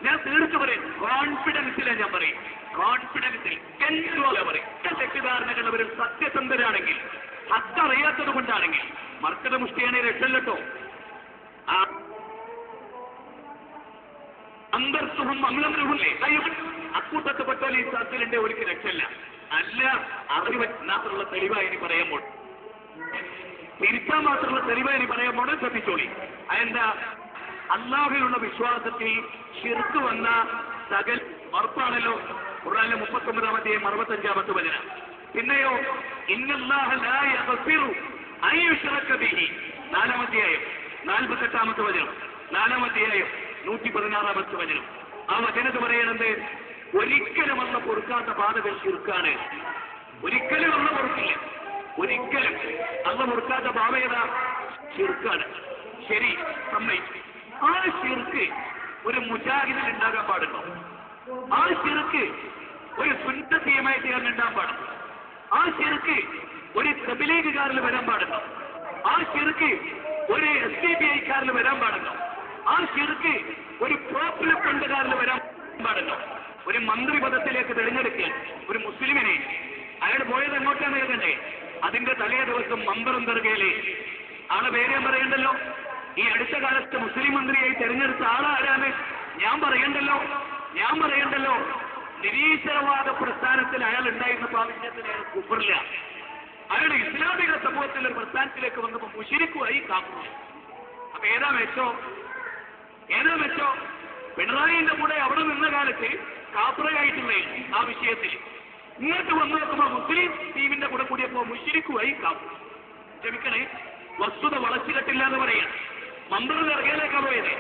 ഞാൻ തീർച്ചു പറയും, കോൺഫിഡൻസിലെ ഞാൻ പറയും, കോൺഫിഡൻസിൽ പറയും. തെറ്റിദ്ധാരണകൾ അവർ സത്യസന്ധരാണെങ്കിൽ, ഹക്കറിയാത്തത് കൊണ്ടാണെങ്കിൽ മർക്കത മുഷ്ടിയാണെ രക്ഷല്ലോ. അന്തർസുഖം അമ്ലംല്ലേ അക്കൂട്ടത്തെപ്പെട്ടാൽ ഈ സത്യലിന്റെ ഒരിക്കൽ രക്ഷയില്ല. അല്ല, അറിവ് മാത്രമുള്ള തെളിവായി ഇനി പറയുമ്പോൾ, തിരിച്ചാൽ മാത്രമുള്ള തെളിവായി ഇനി പറയുമ്പോൾ ശ്രദ്ധിച്ചോളി. അതെന്താ? അല്ലാഹുവിലുള്ള വിശ്വാസത്തിൽ ശിർക്ക് വന്ന സകൽ ഉറപ്പാണല്ലോ. ഖുർആനിലെ 39-ാമത്തെയും 65-ാമത്തെ വചനം. പിന്നെയോ ഇന്നല്ലാഹ ലാ യഗ്ഫിറു അൻ യുശ്റക ബിഹി 4-ാമത്തെയായും 48-ാമത്തെ വചനം, 4-ാമത്തെയായും 116-ാമത്തെ വചനം. ആ വചനത്ത് പറയണത് ഒരിക്കലും അല്ല പൊറുക്കാത്ത ബാധകൾ ശിർക്കാണ്. ഒരിക്കലും അല്ല പൊറുക്കില്ല, ഒരിക്കലും അല്ല പൊറുക്കാത്ത ബാധയത ശിർക്കാണ്. ശരി, സമ്മതിച്ചു. ആ ശിർക്ക് ഒരു മുജാഹിദിൽ ഉണ്ടാകാൻ പാടുണ്ടോ? ആ ശിർക്ക് ഒരു സുന്നത്തിയമായിട്ട് ഉണ്ടാകാൻ പാടുണ്ടോ? ആ ശിർക്ക് ഒരു തബ്ലീഗുകാരിൽ വരാൻ പാടുണ്ടോ? ആ ശിർക്ക് ഒരു SDPI-കാരിൽ വരാൻ പാടുണ്ടോ? ആ ശിർക്ക് ഒരു പോപ്പുലർ ഫ്രണ്ടുകാരിൽ വരാൻ പാടുണ്ടോ? ഒരു മന്ത്രി പദത്തിലേക്ക് തിരഞ്ഞെടുക്കാൻ ഒരു മുസ്ലിമിനെ അയാൾ പോയത് എങ്ങോട്ടാണ് എഴുതണ്ടേ? അതിന്റെ തലേ ദിവസം മമ്പറം ദർഗയിലെ ആളെ പേര് ഞാൻ പറയണ്ടല്ലോ. ഈ അടുത്ത കാലത്ത് മുസ്ലിം മന്ത്രിയായി തെരഞ്ഞെടുത്ത ആളാരാണ്? ഞാൻ പറയണ്ടല്ലോ. നിരീശ്വരവാദ പ്രസ്ഥാനത്തിൽ അയാൾ ഉണ്ടായിരുന്ന ആവശ്യത്തിന് അയാൾ കുഫറില്ല. അയാൾ ഇസ്ലാമിക സമൂഹത്തിലെ ഒരു പ്രസ്ഥാനത്തിലേക്ക് വന്നപ്പോൾ മുശ്രിക്കുമായി കാപ്പു. അപ്പൊ ഏതാ മെച്ചോ? പിണറായിന്റെ കൂടെ അവിടെ നിന്ന കാലത്ത് കാപ്പറയായിട്ടുള്ള ആ വിഷയത്തിൽ ഇങ്ങോട്ട് വന്നു നോക്കുമ്പോൾ മുസ്ലിം ടീമിന്റെ കൂടെ കൂടിയപ്പോ മുശ്രിക്കുമായി കാപ്പു. ക്ഷമിക്കണേ, വസ്തുത വളച്ചുകെട്ടില്ല എന്ന് പറയാം. മന്ത്രി ദർഗയിലേക്കാണ് പോയത്.